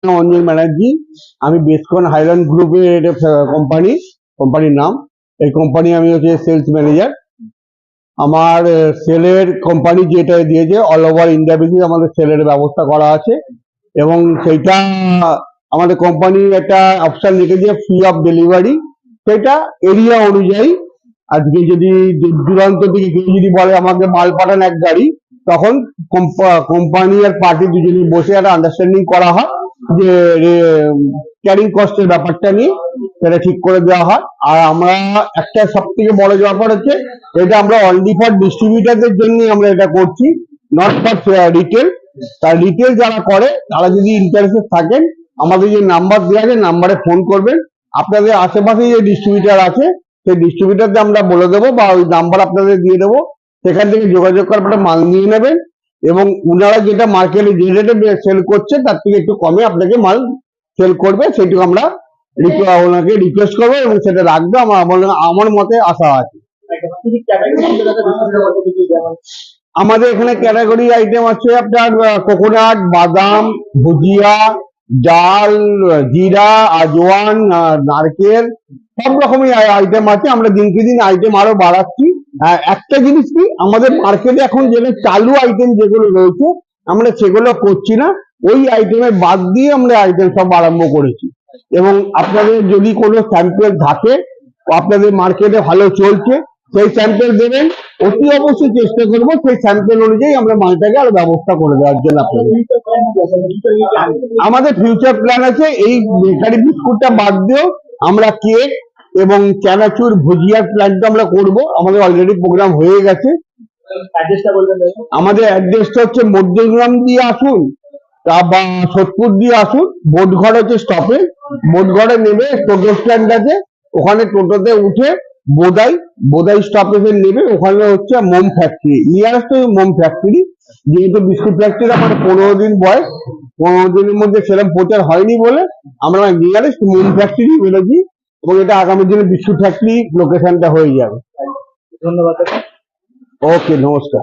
অঞ্জন ব্যানার্জি। আমি বেসকন হাইল্যান্ড গ্রুপের কোম্পানির নাম। এই কোম্পানি আমি হচ্ছে সেলস ম্যানেজার। আমার সেলের কোম্পানি যেটা দিয়েছে অল ওভার ইন্ডিয়া বেসিস আমাদের সেলের ব্যবস্থা করা আছে, এবং সেইটা আমাদের কোম্পানি একটা অপশন রেখেছে ফ্রি অফ ডেলিভারি। সেটা এরিয়া অনুযায়ী, আজকে যদি দূরান্ত থেকে কেউ যদি বলে আমাকে মাল পাঠান এক গাড়ি, তখন কোম্পানি আর পার্টি দুজনে বসে একটা আন্ডারস্ট্যান্ডিং করা হয় যে ক্যারিং কস্টের ব্যাপারটা নিয়ে সেটা ঠিক করে দেওয়া হয়। আর আমরা একটা সব থেকে বড় ব্যাপার হচ্ছে, এটা আমরা অনলি ফর ডিস্ট্রিবিউটারদের জন্য আমরা এটা করছি, নট ফর রিটেল। তার রিটেল যারা করে তারা যদি ইন্টারেস্টেড থাকেন, আমাদের যে নাম্বার দেওয়া আছে নাম্বারে ফোন করবেন। আপনাদের আশেপাশে যে ডিস্ট্রিবিউটার আছে সেই ডিস্ট্রিবিউটারকে আমরা বলে দেবো, বা ওই নাম্বার আপনাদের দিয়ে দেবো, সেখান থেকে যোগাযোগ করে আপনারা মাল নিয়ে নেবেন, এবং উনারা যেটা মার্কেটে যে রেটে সেল করছে তার থেকে একটু কমে আপনাকে মাল সেল করবে। সেটুকু আমরা ওনাকে রিকোয়েস্ট করবো, এবং সেটা রাখবে আমার মতে আশা আছে। আমাদের এখানে ক্যাটাগরি আইটেম আছে আপনার কোকোনাট, বাদাম, ভুজিয়া, ডাল, জিরা, আজওয়ান, নারকেল, সব রকমের আইটেম আছে। আমরা দিনকে দিন আইটেম আরো বাড়াচ্ছি। একটা জিনিস কি, আমাদের মার্কেটে এখন যেগুলো চালু আইটেম যেগুলো রয়েছে আমরা সেগুলো করছি না, ওই আইটেমের বাদ দিয়ে আমরা আইটেম সব আরম্ভ করেছি। এবং আপনাদের যদি কোনো স্যাম্পেল থাকে, আপনাদের মার্কেটে ভালো চলছে, সেই স্যাম্পেল দেবেন, অতি অবশ্যই চেষ্টা করবো সেই স্যাম্পেল অনুযায়ী আমরা মালটাকে আরো ব্যবস্থা করে দেওয়ার জন্য আপনাদের। আমাদের ফিউচার প্ল্যান আছে, এই বেকারি বিস্কুটটা বাদ দিয়েও আমরা কেক এবং চানাচুর ভুজিয়ার প্ল্যানটা আমরা করব। আমাদের অলরেডি প্রোগ্রাম হয়ে গেছে। আমাদের অ্যাড্রেসটা হচ্ছে মধ্যগ্রাম দিয়ে আসুন বা সোদপুর দিয়ে আসুন। বোটঘর হচ্ছে স্টপেজ, বোটঘরে নেমে টোটো স্ট্যান্ড আছে, ওখানে টোটোতে উঠে বোদাই স্টপেজে নেবে, ওখানে হচ্ছে মোম ফ্যাক্টরি, নিয়ারেস্ট মোম ফ্যাক্টরি। যেহেতু বিস্কুট ফ্যাক্টরি আমার 15 দিন বয়স, 15 দিনের মধ্যে সেরকম প্রচার হয়নি বলে আমরা নিয়ারেস্ট মোম ফ্যাক্টরি বেরোচ্ছি, এবং এটা আগামী দিনে বিস্কুট ফ্যাক্টরি লোকেশনটা হয়ে যাবে। ধন্যবাদ। ওকে, নমস্কার।